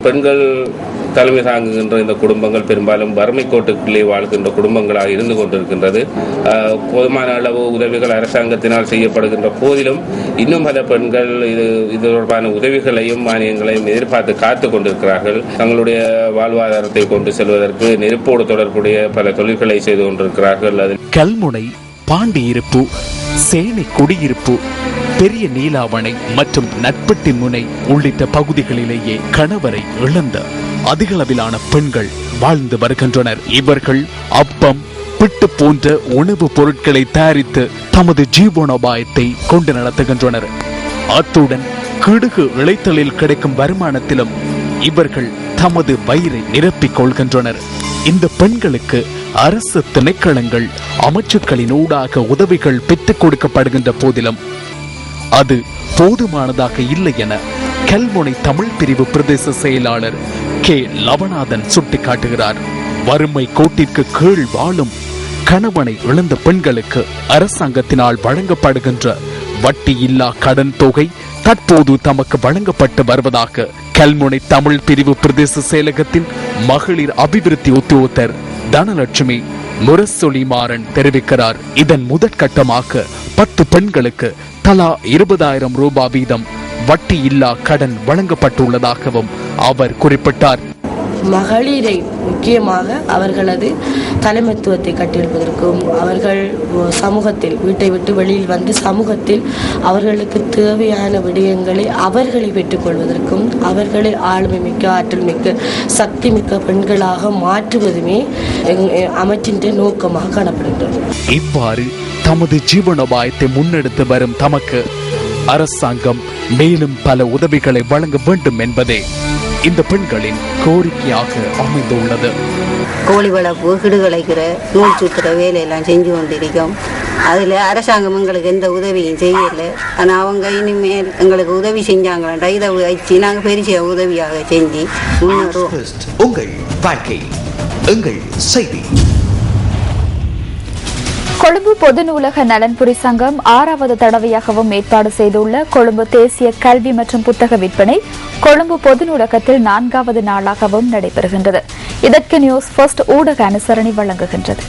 பெண்கள் தலைமை தாங்குகின்ற இந்த குடும்பங்கள் பெரும்பாலும் வறுமை கோட்டுக்குள்ளே வாழ்கின்ற குடும்பங்களாக இருந்து கொண்டிருக்கின்றது. போதுமான அளவு உதவிகள் அரசாங்கத்தினால் செய்யப்படுகின்ற போதிலும் இன்னும் பல பெண்கள் இது தொடர்பான உதவிகளையும் மானியங்களையும் எதிர்பார்த்து காத்துக் கொண்டிருக்கிறார்கள். தங்களுடைய வாழ்வாதாரத்தை கொண்டு செல்வதற்கு நெருப்போடு தொடர்புடைய பல தொழில்களை செய்து கொண்டிருக்கிறார்கள். அதில் கல்முனை, பாண்டியிருப்பு, சேனை குடியிருப்பு, பெரிய நீலாவணை மற்றும் நட்பட்டி முனை உள்ளிட்ட பகுதிகளிலேயே கணவரை இழந்த அதிகளவிலான பெண்கள் வாழ்ந்து வருகின்றனர். இவர்கள் அப்பம், பிட்டு போன்ற உணவுப் பொருட்களை தயாரித்து தமது ஜீவனோபாயத்தை கொண்டு நடத்துகின்றனர். அத்துடன் கிடுகு இழைத்தலில் கிடைக்கும் வருமானத்திலும் இவர்கள் தமது வயிறை நிரப்பிக் கொள்கின்றனர். இந்த பெண்களுக்கு அரசு திணைக்களங்கள், அமைச்சுக்களின் ஊடாக உதவிகள் பெற்றுக் கொடுக்கப்படுகின்ற போதிலும் அது போதுமானதாக இல்லை என கல்முனை தமிழ் பிரிவு பிரதேச செயலாளர் கே. லவநாதன் சுட்டிக்காட்டுகிறார். வறுமை கோட்டிற்கு கீழ் வாழும் கணவனை இழந்த பெண்களுக்கு அரசாங்கத்தினால் வழங்கப்படுகின்ற வட்டி இல்லா கடன் தொகை தற்போது தமக்கு வழங்கப்பட்டு வருவதாக கல்முனை தமிழ் பிரிவு பிரதேச செயலகத்தின் மகளிர் அபிவிருத்தி உத்தியோகத்தர் தனலட்சுமி முரசொலிமாறன் தெரிவிக்கிறார். இதன் முதற்கட்டமாக 10 பெண்களுக்கு தலா 20,000 ரூபாய் வீதம் வட்டி இல்லா கடன் வழங்கப்பட்டுள்ளதாகவும் அவர் குறிப்பிட்டார். மகளிரை முக்கியமாக அவர்களது தலைமைத்துவத்தை கட்டியெழுப்பதற்கும், அவர்கள் சமூகத்தில் வீட்டை விட்டு வெளியில் வந்து சமூகத்தில் அவர்களுக்கு தேவையான விடயங்களை அவர்களை பெற்றுக்கொள்வதற்கும், அவர்களை ஆளுமை மிக்க, ஆற்றல் மிக்க, சக்தி மிக்க பெண்களாக மாற்றுவதுமே அமைச்சின் நோக்கமாக காணப்படுகிறது. இவ்வாறு தமது ஜீவனோபாயத்தை முன்னெடுத்து வரும் தமக்கு அரசாங்கம் மேலும் பல உதவிகளை வழங்க வேண்டும் என்பதே இந்த பெண்களின் கோரிக்கையாக அமைந்துள்ளது. கோழி வளர்ப்பு, கிடுகளைக்கிற, நூல் சுத்துற வேலையெல்லாம் செஞ்சு கொண்டிருக்கோம். அதில் அரசாங்கம் எங்களுக்கு எந்த உதவியும் செய்யலை. ஆனால் அவங்க இனிமேல் எங்களுக்கு உதவி செஞ்சாங்களா இதை வச்சு நாங்கள் பெரிய உதவியாக செஞ்சு முன்னேறுவோம். உங்கள் வாழ்க்கை எங்கள் செய்தி. கொழும்பு பொது நூலக நலன்புரி சங்கம் 6வது தடவையாகவும் ஏற்பாடு செய்துள்ள கொழும்பு தேசிய கல்வி மற்றும் புத்தக விற்பனை கொழும்பு பொது நூலகத்தில் 4வது நாளாகவும் நடைபெறுகின்றது. இதற்கு நியூஸ் ஃபர்ஸ்ட் ஊடக அனுசரணை வழங்குகின்றது.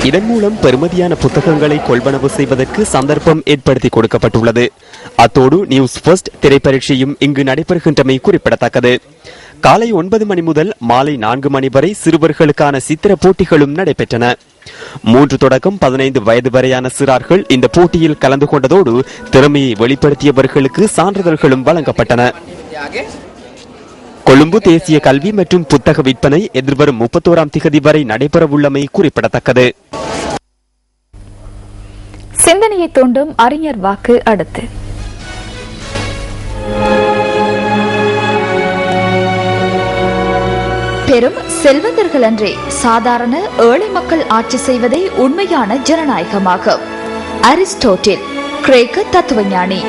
இதன் மூலம் பெறுமதியான புத்தகங்களை கொள்வனவு செய்வதற்கு சந்தர்ப்பம் ஏற்படுத்தி கொடுக்கப்பட்டுள்ளது. அத்தோடு நியூஸ் ஃபர்ஸ்ட் திரைப்பரீட்சையும் இங்கு நடைபெறுகின்றமை குறிப்பிடத்தக்கது. காலை 9 மணி முதல் மாலை 4 மணி வரை சிறுவர்களுக்கான சித்திர போட்டிகளும் நடைபெற்றன. 3 தொடக்கம் 15 வயது வரையான சிறார்கள் இந்த போட்டியில் கலந்து கொண்டதோடு திறமையை வெளிப்படுத்தியவர்களுக்கு சான்றிதழ்களும் வழங்கப்பட்டன. கொழும்பு தேசிய கல்வி மற்றும் புத்தக விற்பனை எதிர்வரும் 31ஆம் திகதி வரை நடைபெறவுள்ளமை குறிப்பிடத்தக்கது. சிந்தனையை தூண்டும் அறிஞர் வாக்கு அடுத்து. பெரும் செல்வந்தர்கள் அன்றே சாதாரண ஏழை மக்கள் ஆட்சி செய்வதே உண்மையான ஜனநாயகமாகும். அரிஸ்டோட்டில், கிரேக்க தத்துவஞானி.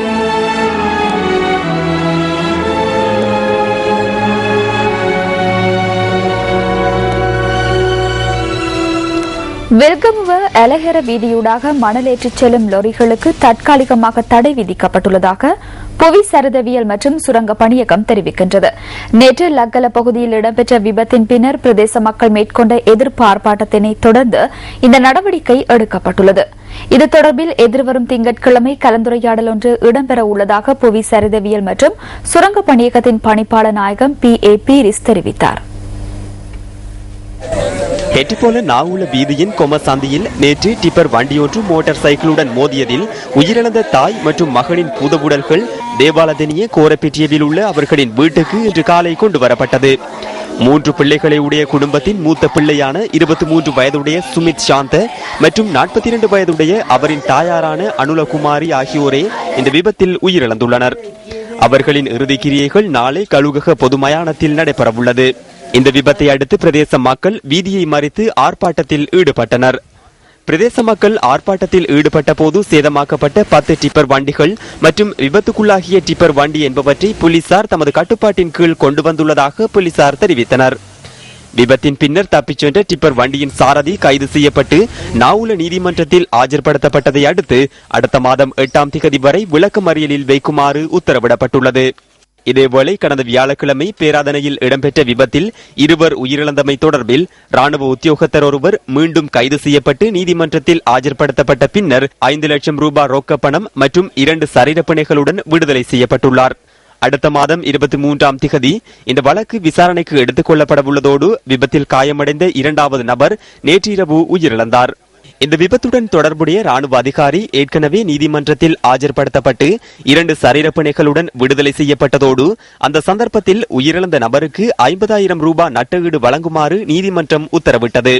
வில்கமுவ எலஹெர வீதியூடாக மணலேற்றிச் செல்லும் லொரிகளுக்கு தற்காலிகமாக தடை விதிக்கப்பட்டுள்ளதாக புவி சரிதவியல் மற்றும் சுரங்க பணியகம் தெரிவிக்கின்றது. நேற்று லக்கல பகுதியில் இடம்பெற்ற விபத்தின் பின்னர் பிரதேச மக்கள் மேற்கொண்ட எதிர்ப்பு ஆர்ப்பாட்டத்தினை தொடர்ந்து இந்த நடவடிக்கை எடுக்கப்பட்டுள்ளது. இது தொடர்பில் எதிர்வரும் திங்கட்கிழமை கலந்துரையாடல் ஒன்று இடம்பெற உள்ளதாக புவி சரிதவியல் மற்றும் சுரங்க பணியகத்தின் பணிப்பாளர் நாயகம் P.A. பீரிஸ் தெரிவித்தார். ஹெட்டிபோல நாவுல வீதியின் கொமசந்தியில் நேற்று டிப்பர் வண்டியொன்று மோட்டார் சைக்கிளுடன் மோதியதில் உயிரிழந்த தாய் மற்றும் மகனின் பூதவுடல்கள் தேவாலதனிய கோரப்பெட்டியவில் உள்ள அவர்களின் வீட்டுக்கு இன்று காலை கொண்டு வரப்பட்டது. 3 பிள்ளைகளை உடைய குடும்பத்தின் மூத்த பிள்ளையான 23 வயதுடைய சுமித் சாந்த மற்றும் 42 வயதுடைய அவரின் தாயாரான அனுலகுமாரி ஆகியோரே இந்த விபத்தில் உயிரிழந்துள்ளனர். அவர்களின் இறுதிக்கிரியைகள் நாளை கழுகக பொது மயானத்தில் நடைபெறவுள்ளது. இந்த விபத்தை அடுத்து பிரதேச மக்கள் வீதியை மறித்து ஆர்ப்பாட்டத்தில் ஈடுபட்டனர். பிரதேச மக்கள் ஆர்ப்பாட்டத்தில் ஈடுபட்ட போது சேதமாக்கப்பட்ட 10 டிப்பர் வண்டிகள் மற்றும் விபத்துக்குள்ளாகிய டிப்பர் வண்டி என்பவற்றை போலீசார் தமது கட்டுப்பாட்டின் கீழ் கொண்டு வந்துள்ளதாக போலீசார் தெரிவித்தனர். விபத்தின் பின்னர் தப்பிச் சென்ற டிப்பர் வண்டியின் சாரதி கைது செய்யப்பட்டு நாவுல நீதிமன்றத்தில் ஆஜர்படுத்தப்பட்டதை அடுத்து அடுத்த மாதம் 8ஆம் திகதி வரை விளக்கமறியலில் வைக்குமாறு உத்தரவிடப்பட்டுள்ளது. இதேவேளை கடந்த வியாழக்கிழமை பேராதனையில் இடம்பெற்ற விபத்தில் இருவர் உயிரிழந்தமை தொடர்பில் ராணுவ உத்தியோகத்தர் ஒருவர் மீண்டும் கைது செய்யப்பட்டு நீதிமன்றத்தில் ஆஜர்படுத்தப்பட்ட பின்னர் 5 லட்சம் ரூபாய் ரொக்க பணம் மற்றும் 2 சரீரப்பிணைகளுடன் விடுதலை செய்யப்பட்டுள்ளார். அடுத்த மாதம் 23ஆம் திகதி இந்த வழக்கு விசாரணைக்கு எடுத்துக் கொள்ளப்பட உள்ளதோடு விபத்தில் காயமடைந்த 2வது நபர் நேற்றிரவு உயிரிழந்தார். இந்த விபத்துடன் தொடர்புடைய ராணுவ அதிகாரி ஏற்கனவே நீதிமன்றத்தில் ஆஜர்படுத்தப்பட்டு 2 சரீரப்பிணைகளுடன் விடுதலை செய்யப்பட்டதோடு அந்த சந்தர்ப்பத்தில் உயிரிழந்த நபருக்கு 50,000 ரூபாய் நட்டஈடு வழங்குமாறு நீதிமன்றம் உத்தரவிட்டது.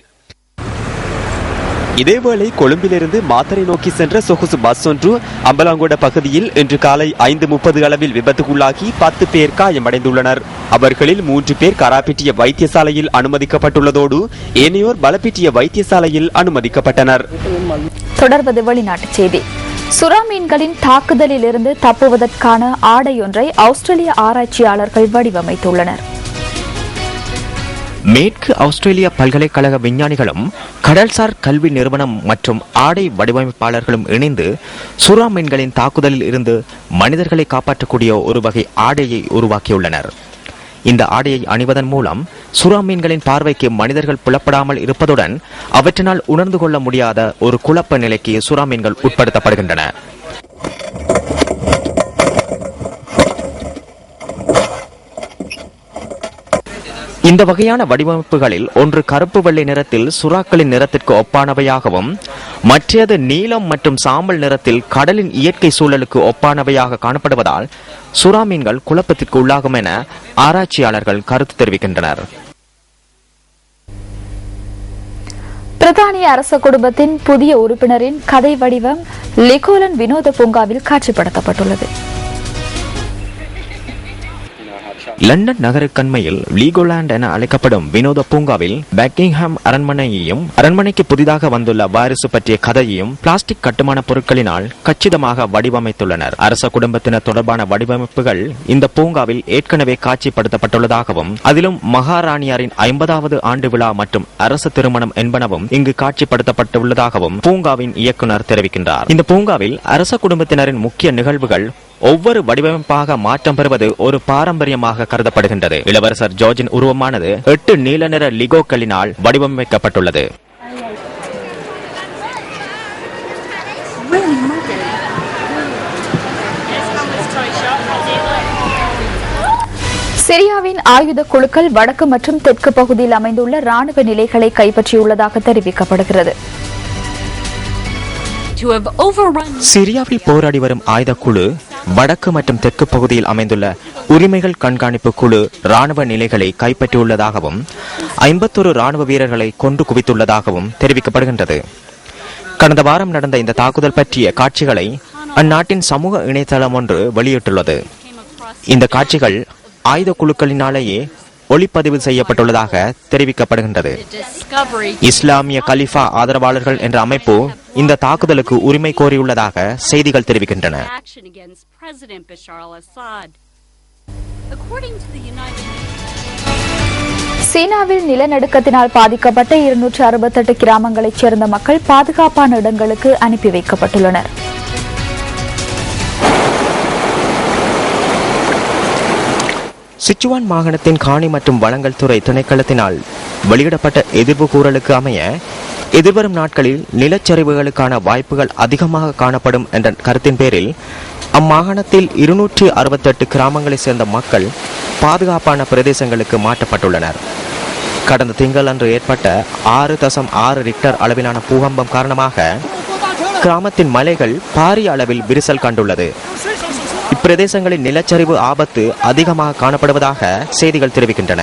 இதேவேளை கொழும்பிலிருந்து மாத்தறை நோக்கி சென்ற சொகுசு பஸ் ஒன்று அம்பலாங்கோட பகுதியில் இன்று காலை 5:30 அளவில் விபத்துக்குள்ளாகி 10 பேர் காயமடைந்துள்ளனர். அவர்களில் 3 பேர் கராப்பிட்டிய வைத்தியசாலையில் அனுமதிக்கப்பட்டுள்ளதோடு ஏனையோர் பலப்பிட்டிய வைத்தியசாலையில் அனுமதிக்கப்பட்டனர். தொடர்வது வெளிநாட்டுச் செய்தி. சுறா மீன்களின் தாக்குதலில் இருந்து தப்புவதற்கான ஆடையொன்றை ஆஸ்திரேலிய ஆராய்ச்சியாளர்கள் வடிவமைத்துள்ளனர். மேற்கு ஆஸ்திரேலிய பல்கலைக்கழக விஞ்ஞானிகளும் கடல்சார் கல்வி நிறுவனம் மற்றும் ஆடை வடிவமைப்பாளர்களும் இணைந்து சுறா மீன்களின் தாக்குதலில் இருந்து மனிதர்களை காப்பாற்றக்கூடிய ஒரு வகை ஆடையை உருவாக்கியுள்ளனர். இந்த ஆடையை அணிவதன் மூலம் சுறா மீன்களின் பார்வைக்கு மனிதர்கள் புலப்படாமல் இருப்பதுடன் அவற்றினால் உணர்ந்து கொள்ள முடியாத ஒரு குழப்ப நிலைக்கு சுறா மீன்கள் உட்படுத்தப்படுகின்றன. இந்த வகையான வடிவமைப்புகளில் ஒன்று கருப்பு வெள்ளை நிறத்தில் சுறாக்களின் நிறத்திற்கு ஒப்பானவையாகவும் மற்றது நீலம் மற்றும் சாம்பல் நிறத்தில் கடலின் இயற்கை சூழலுக்கு ஒப்பானவையாக காணப்படுவதால் சுறா மீன்கள் குழப்பத்திற்கு உள்ளாகும் என ஆராய்ச்சியாளர்கள் கருத்து தெரிவிக்கின்றனர். பிரித்தானிய அரச குடும்பத்தின் புதிய உறுப்பினரின் கதை வடிவம் லிகோலன் வினோத பூங்காவில் காட்சிப்படுத்தப்பட்டுள்ளது. லண்டன் நகருக்கண்மையில் லீகோலாண்ட் என அழைக்கப்படும் வினோத பூங்காவில் பக்கிங்ஹாம் அரண்மனையையும் அரண்மனைக்கு புதிதாக வந்துள்ள வாரிசு பற்றிய கதையையும் பிளாஸ்டிக் கட்டுமான பொருட்களினால் கச்சிதமாக வடிவமைத்துள்ளனர். அரச குடும்பத்தினர் தொடர்பான வடிவமைப்புகள் இந்த பூங்காவில் ஏற்கனவே காட்சிப்படுத்தப்பட்டுள்ளதாகவும் அதிலும் மகாராணியாரின் 50வது ஆண்டு விழா மற்றும் அரசு திருமணம் என்பனவும் இங்கு காட்சிப்படுத்தப்பட்டுள்ளதாகவும் பூங்காவின் இயக்குநர் தெரிவிக்கின்றார். இந்த பூங்காவில் அரச குடும்பத்தினரின் முக்கிய நிகழ்வுகள் ஒவ்வொரு வடிவமைப்பாக மாற்றம் பெறுவது ஒரு பாரம்பரியமாக கருதப்படுகின்றது. இளவரசர் ஜார்ஜின் உருவமானது 8 நீல நிற லிகோக்களினால் வடிவமைக்கப்பட்டுள்ளது. சிரியாவின் ஆயுத குழுக்கள் வடக்கு மற்றும் தெற்கு பகுதியில் அமைந்துள்ள ராணுவ நிலைகளை கைப்பற்றியுள்ளதாக தெரிவிக்கப்படுகிறது. சிரியாவில் போராடி வரும் ஆயுத குழு வடக்கு மற்றும் தெற்கு பகுதியில் அமைந்துள்ள உரிமைகள் கண்காணிப்பு குழு ராணுவ நிலைகளை கைப்பற்றியுள்ளதாகவும் 51 ராணுவ வீரர்களை கொன்று குவித்துள்ளதாகவும் தெரிவிக்கப்படுகின்றது. கடந்த வாரம் நடந்த இந்த தாக்குதல் பற்றிய காட்சிகளை அந்நாட்டின் சமூக இணையதளம் ஒன்று வெளியிட்டுள்ளது. இந்த காட்சிகள் ஆயுத குழுக்களினாலேயே ஒளிப்பதிவு செய்யப்பட்டுள்ளதாக தெரிவிக்கப்படுகின்றது. இஸ்லாமிய கலிஃபா ஆதரவாளர்கள் என்ற அமைப்பு இந்த தாக்குதலுக்கு உரிமை கோரியுள்ளதாக செய்திகள் தெரிவிக்கின்றன. சீனாவில் நிலநடுக்கத்தினால் பாதிக்கப்பட்ட 268 கிராமங்களைச் சேர்ந்த மக்கள் பாதுகாப்பான இடங்களுக்கு அனுப்பி வைக்கப்பட்டுள்ளனர். சிச்சுவான் மாகாணத்தின் காணி மற்றும் வளங்கள் துறை திணைக்களத்தினால் வெளியிடப்பட்ட எதிர்ப்பு கூறலுக்கு அமைய எதிர்வரும் நாட்களில் நிலச்சரிவுகளுக்கான வாய்ப்புகள் அதிகமாக காணப்படும் என்ற கருத்தின் பேரில் அம்மாகாணத்தில் 268 கிராமங்களைச் சேர்ந்த மக்கள் பாதுகாப்பான பிரதேசங்களுக்கு மாற்றப்பட்டுள்ளனர். கடந்த திங்களன்று ஏற்பட்ட 6.6 ரிக்டர் அளவிலான பூகம்பம் காரணமாக கிராமத்தின் மலைகள் பாரிய அளவில் விரிசல் கண்டுள்ளது. இப்பிரதேசங்களின் நிலச்சரிவு ஆபத்து அதிகமாக காணப்படுவதாக செய்திகள் தெரிவிக்கின்றன.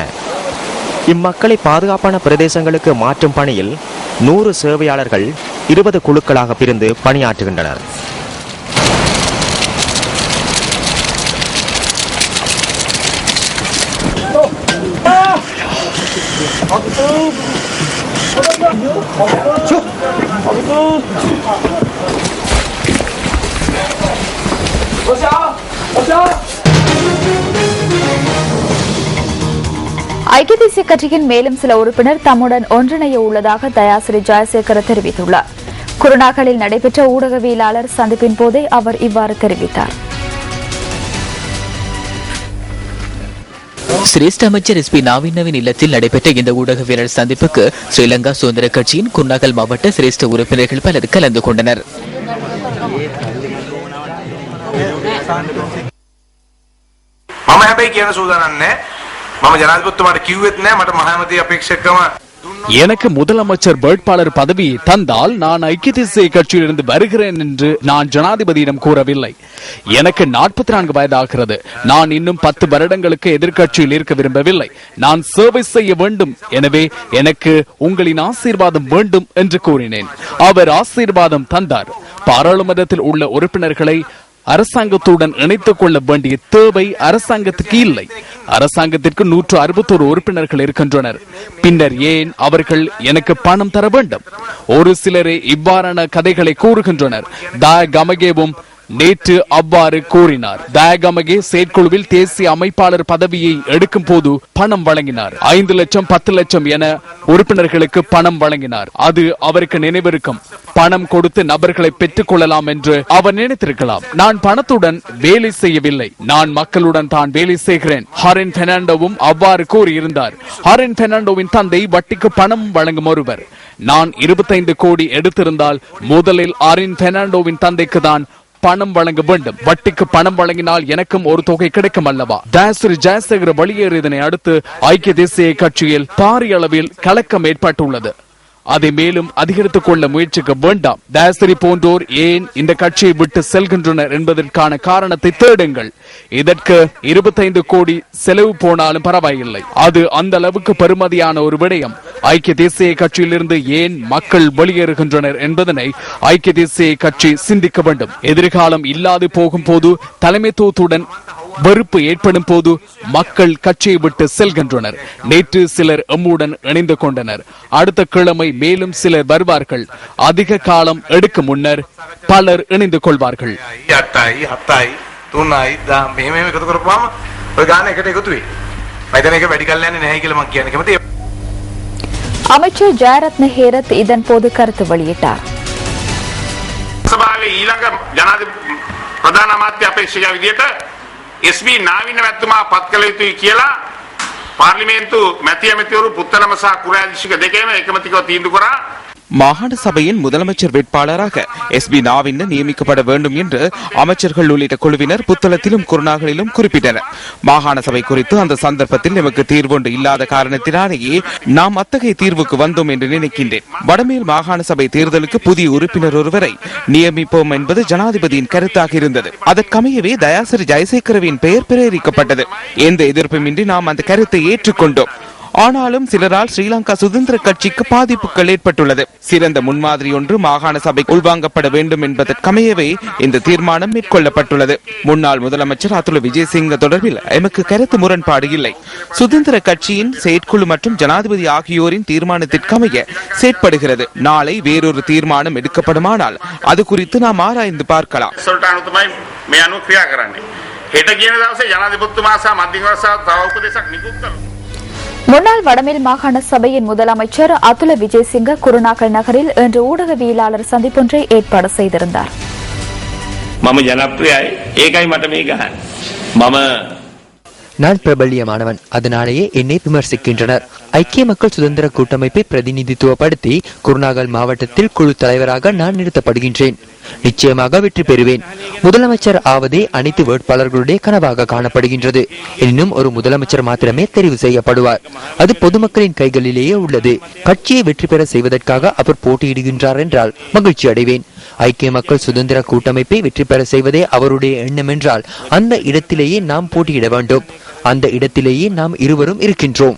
இம்மக்களை பாதுகாப்பான பிரதேசங்களுக்கு மாற்றும் பணியில் 100 சேவையாளர்கள் 20 குழுக்களாக பிரிந்து பணியாற்றுகின்றனர். ஐக்கிய தேசிய கட்சியின் மேலும் சில உறுப்பினர் தம்முடன் ஒன்றிணைய உள்ளதாக தயாசிரி ஜெயசேகர தெரிவித்துள்ளார். குருநாகலில் நடைபெற்ற ஊடகவியலாளர் சந்திப்பின் போதே அவர் இவ்வாறு தெரிவித்தார். சிரேஷ்ட அமைச்சர் எஸ்பி நாவினவின் இல்லத்தில் நடைபெற்ற இந்த ஊடகவியலாளர் சந்திப்புக்கு ஸ்ரீலங்கா சுதந்திர கட்சியின் குர்நாகல் மாவட்ட சிரேஷ்ட உறுப்பினர்கள் பலர் கலந்து கொண்டனர். මම හැබැයි කියන සූදානම් නැහැ. මම ජනාධිපතිතුමාට කිව්වෙත් නැහැ. මට මහමැති අපේක්ෂකම எனக்கு முதலமைச்சர் வேட்பாளர் பதவியை தந்தால் நான் ஐக்கிய தேசிய கட்சியிலிருந்து வருகிறேன் என்று நான் ஜனாதிபதியிடம் கூறவில்லை. எனக்கு 44 வயதாகிறது. நான் இன்னும் 10 வருடங்களுக்கு எதிர்க்கட்சியில் இருக்க விரும்பவில்லை. நான் சேவை செய்ய வேண்டும். எனவே எனக்கு உங்களின் ஆசீர்வாதம் வேண்டும் என்று கூறினேன். அவர் ஆசீர்வாதம் தந்தார். பாராளுமன்றத்தில் உள்ள உறுப்பினர்களை அரசாங்கத்துடன் இணைத்துக் கொள்ள வேண்டிய தேவை அரசாங்கத்துக்கு இல்லை. அரசாங்கத்திற்கு 161 உறுப்பினர்கள் இருக்கின்றனர். பின்னர் ஏன் அவர்கள் எனக்கு பணம் தர வேண்டும்? ஒரு சிலரே இவ்வாறான கதைகளை கூறுகின்றனர். கமகேவும் நேற்று அவ்வாறு கூறினார். தயகமகே செயற்குழுவில் தேசிய அமைப்பாளர் பதவியை எடுக்கும் போது பணம் வழங்கினார். 5 லட்சம் 10 லட்சம் என உறுப்பினர்களுக்கு பணம் வழங்கினார். அது அவருக்கு நினைவிருக்கும். பணம் கொடுத்து நபர்களை பெற்றுக் கொள்ளலாம் என்று அவர் நினைத்திருக்கலாம். நான் பணத்துடன் வேலை செய்யவில்லை. நான் மக்களுடன் தான் வேலை செய்கிறேன். ஹரின் பெர்னாண்டோவும் அவ்வாறு கூறியிருந்தார். ஹரின் பெர்னாண்டோவின் தந்தை வட்டிக்கு பணம் வழங்கும் ஒருவர். நான் 25 கோடி எடுத்திருந்தால் முதலில் ஹரின் பெர்னாண்டோவின் தந்தைக்கு தான் பணம் வழங்க வேண்டும். வட்டிக்கு பணம் வழங்கினால் எனக்கும் ஒரு தொகை கிடைக்கும் அல்லவா? தாசிரி ஜெயசேகர வெளியேறியதனை அடுத்து ஐக்கிய தேசிய கட்சியில் பாரிய அளவில் கலக்கம் ஏற்பட்டுள்ளது. அதை மேலும் அதிகரித்துக் கொள்ள முயற்சிக்க வேண்டாம். தாசிரி போன்றோர் ஏன் இந்த கட்சியை விட்டு செல்கின்றனர் என்பதற்கான காரணத்தை தேடுங்கள். இதற்கு 25 கோடி செலவு போனாலும் பரவாயில்லை. அது அந்த அளவுக்கு பெருமதியான ஒரு விடயம். ஐக்கிய தேசிய கட்சியிலிருந்து ஏன் மக்கள் வெளியேறுகின்றனர் என்பதனை ஐக்கிய தேசிய கட்சி சிந்திக்க வேண்டும். எதிர்காலம் இல்லாது போகும் போது, தலைமைத்துவத்துடன் வெறுப்பு ஏற்படும் போது மக்கள் கட்சியை விட்டு செல்கின்றனர். நேற்று சிலர் எம்முடன் இணைந்து கொண்டனர். அடுத்த கிழமை மேலும் சிலர் வருவார்கள். அதிக காலம் எடுக்கும் முன்னர் பலர் இணைந்து கொள்வார்கள். அமைச்சர் ஜெயரத்ன ஹேரத் இதன் போது கருத்து வெளியிட்டார். එස්.බී. නාවින මැතිතුමා පත් කළ යුතුයි කියලා පාර්ලිමේන්තු මැති ඇමතිවරු පුත්තනම සහ කුරාදිශික දෙකේම එකමතිකව තීන්දුව කරා. மாகாண சபையின் முதலமைச்சர் வேட்பாளராக எஸ்பி நாவின் நியமிக்கப்பட வேண்டும் என்று அமைச்சர்கள் உள்ளிட்ட குழுவினர் புத்தளத்திலும் குருநாகலிலும் குறிப்பிட்டனர். மாகாண சபை குறித்து அந்த சந்தர்ப்பத்தில் நமக்கு தீர்வொன்று இல்லாத காரணத்தினாலேயே நாம் அத்தகைய தீர்வுக்கு வந்தோம் என்று நினைக்கின்றேன். வடமேல் மாகாண சபை தேர்தலுக்கு புதிய உறுப்பினர் ஒருவரை நியமிப்போம் என்பது ஜனாதிபதியின் கருத்தாக இருந்தது. அதற்கமையவே தயாசிரி ஜெயசேகரவின் பெயர் பிரேரிக்கப்பட்டது. எந்த எதிர்ப்புமின்றி நாம் அந்த கருத்தை ஏற்றுக்கொண்டோம். ஆனாலும் சிலரால் ஸ்ரீலங்கா சுதந்திர கட்சிக்கு பாதிப்புகள் ஏற்பட்டுள்ளது. சிறந்த முன்மாதிரி ஒன்று மாகாண சபை உள்வாங்கப்பட வேண்டும் என்பதற்கமையவே இந்த தீர்மானம் மேற்கொள்ளப்பட்டுள்ளது. முன்னாள் முதலமைச்சர் அதுல விஜயசிங்க தொடர்பில் எமக்கு கருத்து முரண்பாடு இல்லை. சுதந்திர கட்சியின் செயற்குழு மற்றும் ஜனாதிபதி ஆகியோரின் தீர்மானத்திற்கமைய செயற்படுகிறது. நாளை வேறொரு தீர்மானம் எடுக்கப்படுமானால் அது குறித்து நாம் ஆராய்ந்து பார்க்கலாம். முன்னாள் வடமேல் மாகாண சபையின் முதலமைச்சர் அதுல விஜயசிங்க குருநாகல் நகரில் இன்று ஊடகவியலாளர் சந்திப்பொன்றை ஏற்பாடு செய்திருந்தார். நான் பிரபல்யமானவன், அதனாலேயே என்னை விமர்சிக்கின்றனர். ஐக்கிய மக்கள் சுதந்திர கூட்டமைப்பை பிரதிநிதித்துவப்படுத்தி குருநாகல் மாவட்டத்தில் குழு தலைவராக நான் நிறுத்தப்படுகின்றேன். நிச்சயமாக வெற்றி பெறுவேன். முதலமைச்சர் ஆவதே அனைத்து வேட்பாளர்களுடைய கனவாக காணப்படுகின்றது. எனினும் ஒரு முதலமைச்சர் மாத்திரமே தெரிவு செய்யப்படுவார். அது பொதுமக்களின் கைகளிலேயே உள்ளது. கட்சியை வெற்றி பெற செய்வதற்காக அவர் போட்டியிடுகின்றார் என்றால் மகிழ்ச்சி அடைவேன். ஐக்கிய மக்கள் சுதந்திர கூட்டமைப்பை வெற்றி பெற செய்வதே அவருடைய எண்ணம் என்றால் அந்த இடத்திலேயே நாம் போட்டியிட வேண்டும். அந்த இடத்திலேயே நாம் இருவரும் இருக்கின்றோம்.